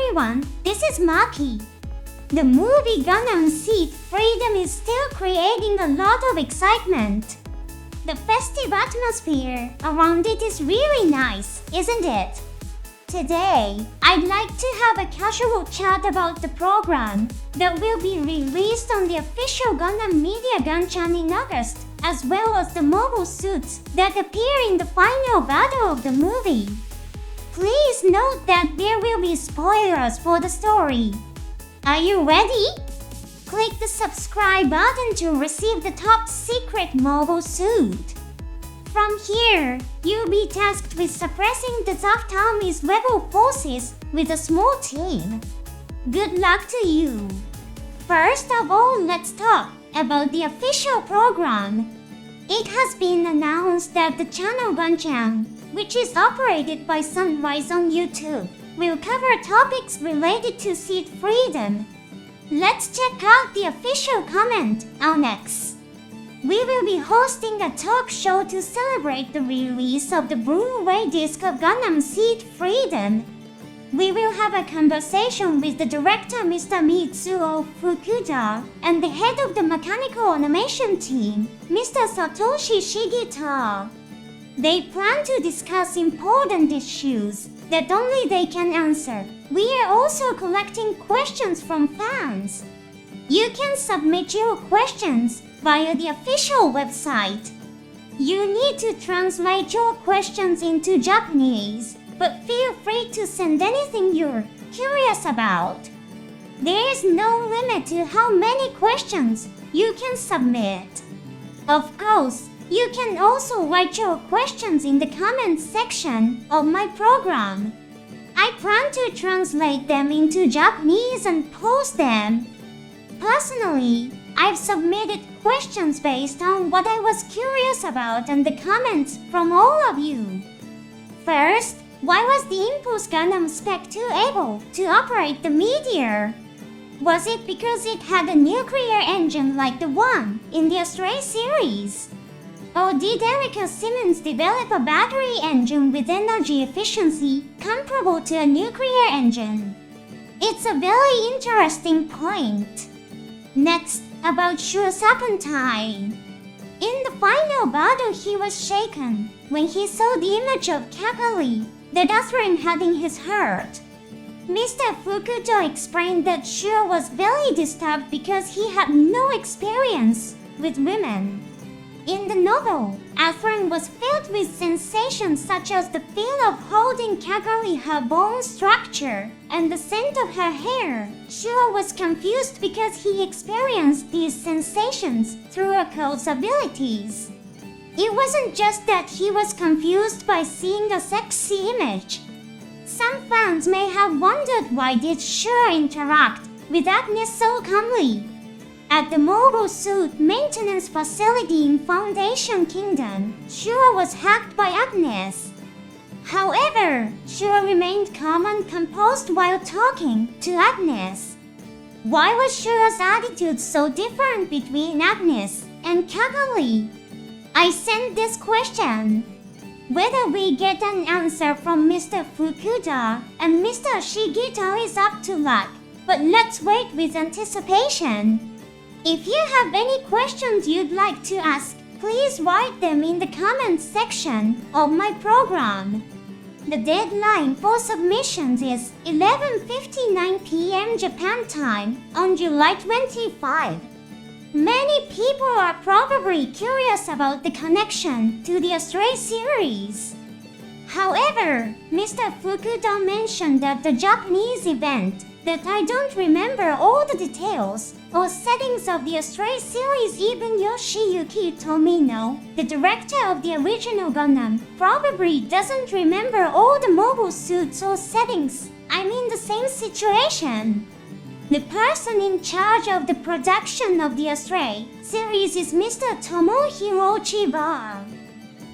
everyone, this is Maki. The movie Gundam Seed Freedom is still creating a lot of excitement. The festive atmosphere around it is really nice, isn't it? Today, I'd like to have a casual chat about the program that will be released on the official Gundam Media Gun-chan in August, as well as the mobile suits that appear in the final battle of the movie. Please note that there will be spoilers for the story. Are you ready? Click the subscribe button to receive the top secret mobile suit. From here, you'll be tasked with suppressing the Zaft Army's rebel forces with a small team. Good luck to you! First of all, let's talk about the official program. It has been announced that the channel Gun-chan, which is operated by Sunrise on YouTube, will cover topics related to Seed Freedom. Let's check out the official comment on X. We will be hosting a talk show to celebrate the release of the Blu-ray disc of Gundam Seed Freedom. We will have a conversation with the director Mr. Mitsuo Fukuda and the head of the mechanical animation team, Mr. Satoshi Shigeta. They plan to discuss important issues that only they can answer. We are also collecting questions from fans. You can submit your questions via the official website. You need to translate your questions into Japanese, but feel free to send anything you're curious about. There is no limit to how many questions you can submit. Of course, you can also write your questions in the comments section of my program. I plan to translate them into Japanese and post them. Personally, I've submitted questions based on what I was curious about and the comments from all of you. First, why was the Impulse Gundam Spec 2 able to operate the Meteor? Was it because it had a nuclear engine like the one in the Astray series? Or did Erika Simmons develop a battery engine with energy efficiency comparable to a nuclear engine? It's a very interesting point. Next, about Shuo Serpentine. In the final battle, he was shaken when he saw the image of Kakali that Atherin had in his heart. Mr. Fukuto explained that Shuo was very disturbed because he had no experience with women. In the novel, Atherin was filled with sensations such as the feel of holding Kakali, her bone structure, and the scent of her hair. Shuo was confused because he experienced these sensations through Ako's abilities. It wasn't just that he was confused by seeing a sexy image. Some fans may have wondered why did Shuo interact with Agnes so calmly. At the mobile suit maintenance facility in Foundation Kingdom, Shuo was hacked by Agnes. However, Shuo remained calm and composed while talking to Agnes. Why was Shuo's attitude so different between Agnes and Kakali? I sent this question. Whether we get an answer from Mr. Fukuda and Mr. Shigeta is up to luck, but let's wait with anticipation. If you have any questions you'd like to ask, please write them in the comments section of my program. The deadline for submissions is 11:59 p.m. Japan time on July 25. Many people are probably curious about the connection to the Astray series. However, Mr. Fukuda mentioned at the Japanese event that I don't remember all the details or settings of the Astray series. Even Yoshiyuki Tomino, the director of the original Gundam, probably doesn't remember all the mobile suits or settings. I'm in the same situation. The person in charge of the production of the Astray series is Mr. Tomohiro Chiba.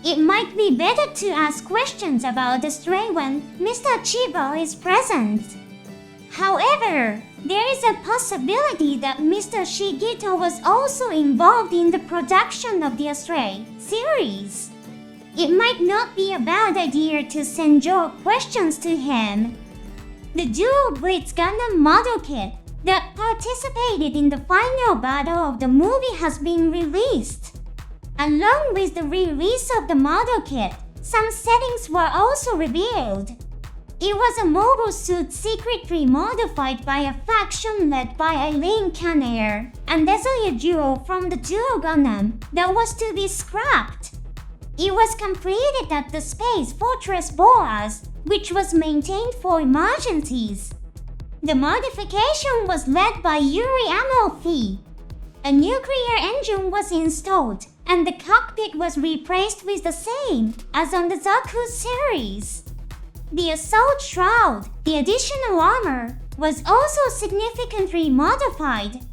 It might be better to ask questions about Astray when Mr. Chiba is present. However, there is a possibility that Mr. Shigeta was also involved in the production of the Astray series. It might not be a bad idea to send your questions to him. The DuelBlitzGundam model kit that participated in the final battle of the movie has been released. Along with the release of the model kit, some settings were also revealed. It was a mobile suit secretly modified by a faction led by Eileen Canair and Ezoya Duo from the Duo Gundam that was to be scrapped. It was completed at the Space Fortress Boaz, which was maintained for emergencies. The modification was led by Yuri Amalfi. A nuclear engine was installed, and the cockpit was replaced with the same as on the Zaku series. The assault shroud, the additional armor, was also significantly modified.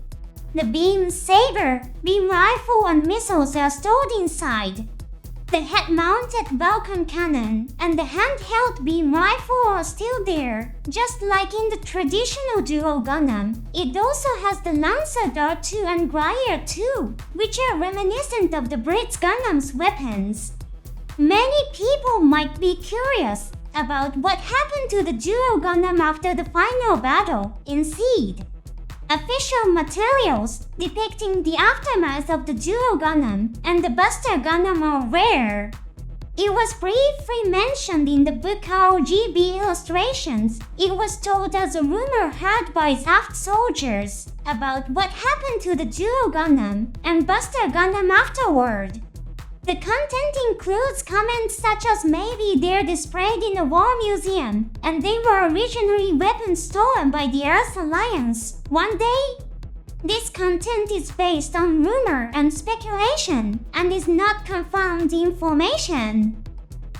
The beam saber, beam rifle, and missiles are stored inside. The head-mounted Vulcan cannon and the handheld beam rifle are still there, just like in the traditional Duo Gundam. It also has the Lancer Dart 2 and Gryer 2, which are reminiscent of the Blitz Gundam's weapons. Many people might be curious about what happened to the Duo Gundam after the final battle in Seed. Official materials depicting the aftermath of the Duo Gundam and the Buster Gundam are rare. It was briefly mentioned in the book RGB illustrations. It was told as a rumor heard by Zaft soldiers about what happened to the Duo Gundam and Buster Gundam afterward. The content includes comments such as maybe they're displayed in a war museum and they were originally weapons stolen by the Earth Alliance one day. This content is based on rumor and speculation and is not confirmed information.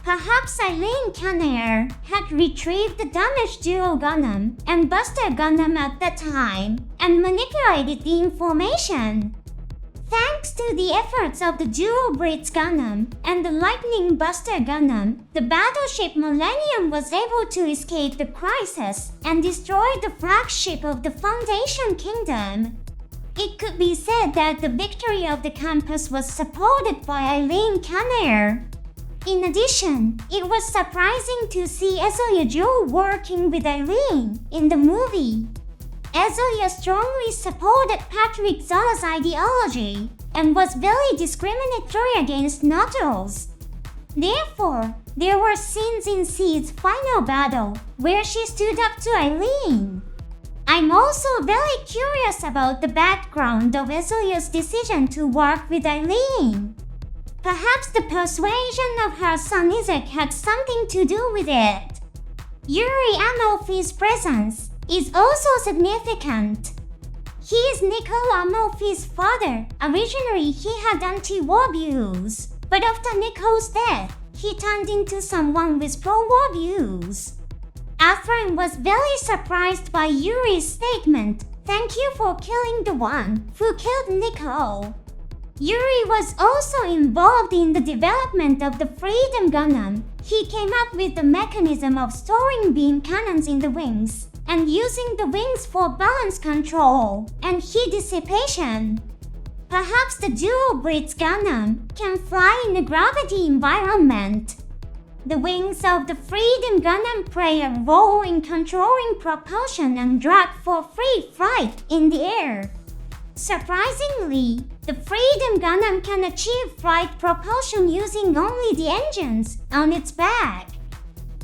Perhaps Eileen Canair had retrieved the damaged Duo Gundam and Buster Gundam at that time and manipulated the information. Thanks to the efforts of the DuelBlitzGundam and the Lightning Buster Gundam, the battleship Millennium was able to escape the crisis and destroy the flagship of the Foundation Kingdom. It could be said that the victory of the campus was supported by Eileen Canair. In addition, it was surprising to see Ezoya Jo working with Eileen in the movie. Ezoya strongly supported Patrick Zala's ideology and was very discriminatory against Nautilus. Therefore, there were scenes in Seed's final battle where she stood up to Eileen. I'm also very curious about the background of Ezoya's decision to work with Eileen. Perhaps the persuasion of her son Yzak had something to do with it. Yuri Amalfi's presence is also significant. He is Nicole Amalfi's father. Originally, he had anti-war views, but after Nicole's death, he turned into someone with pro-war views. Afrin was very surprised by Yuri's statement, "Thank you for killing the one who killed Nicole." Yuri was also involved in the development of the Freedom Gundam. He came up with the mechanism of storing beam cannons in the wings and using the wings for balance control and heat dissipation. Perhaps the DuelBlitzGundam can fly in a gravity environment. The wings of the Freedom Gundam play a role in controlling propulsion and drag for free flight in the air. Surprisingly, the Freedom Gundam can achieve flight propulsion using only the engines on its back.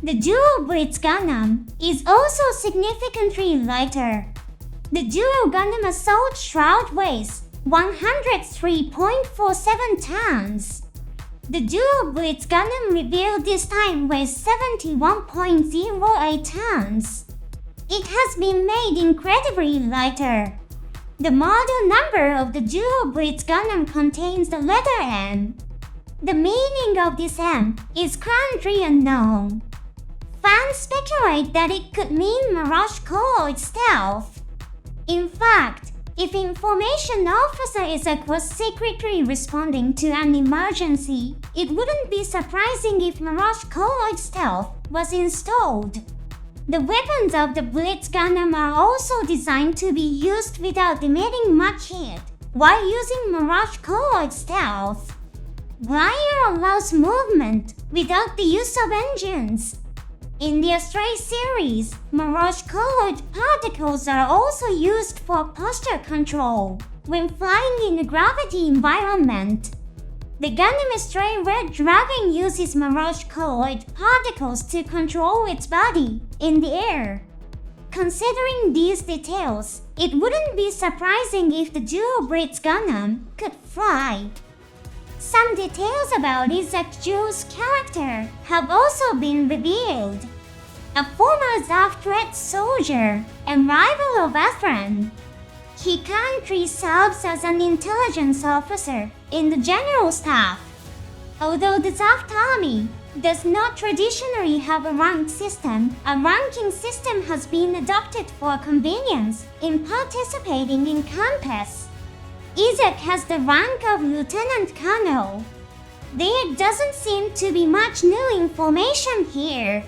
The DuelBlitzGundam is also significantly lighter. The Duo Gundam Assault Shroud weighs 103.47 tons. The DuelBlitzGundam revealed this time weighs 71.08 tons. It has been made incredibly lighter. The model number of the DuelBlitzGundam contains the letter M. The meaning of this M is currently unknown. Fans speculate that it could mean Mirage Colloid Stealth. In fact, if Information Officer Yzak was secretly responding to an emergency, it wouldn't be surprising if Mirage Colloid Stealth was installed. The weapons of the Blitz Gundam are also designed to be used without emitting much heat, while using Mirage Colloid Stealth. Glire allows movement without the use of engines. In the Astray series, mirage-colored particles are also used for posture control when flying in a gravity environment. The Gundam Astray Red Dragon uses mirage-colored particles to control its body in the air. Considering these details, it wouldn't be surprising if the DuelBlitzGundam could fly. Some details about Yzak Jule's character have also been revealed. A former Zaft soldier and rival of Athran, he currently serves as an intelligence officer in the general staff. Although the Zaft army does not traditionally have a rank system, a ranking system has been adopted for convenience in participating in contests. Yzak has the rank of Lieutenant Colonel. There doesn't seem to be much new information here.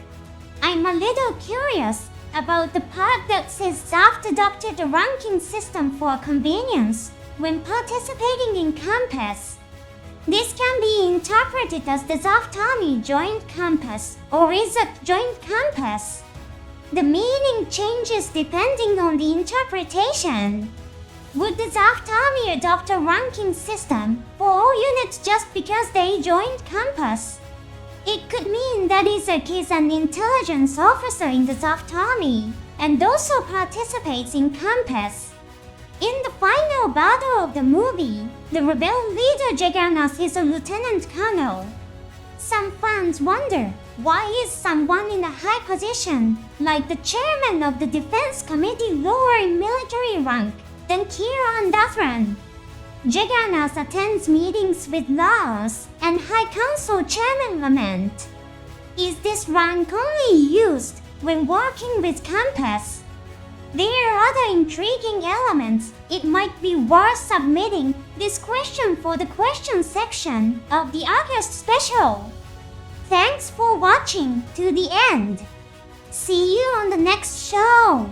I'm a little curious about the part that says Zaft adopted a ranking system for convenience when participating in contests. This can be interpreted as the Zaft army joined campus or Yzak joined campus. The meaning changes depending on the interpretation. Would the Zaft army adopt a ranking system for all units just because they joined campus? It could mean that Yzak is an intelligence officer in the Zaft army and also participates in campus. In the final battle of the movie, the rebel leader Jaggernaut is a lieutenant colonel. Some fans wonder, why is someone in a high position, like the chairman of the defense committee, lower in military rank than Kira and Athran? Jaggernaut attends meetings with Laos and High Council Chairman Lament. Is this rank only used when working with campus? There are other intriguing elements. It might be worth submitting this question for the question section of the August special. Thanks for watching to the end. See you on the next show.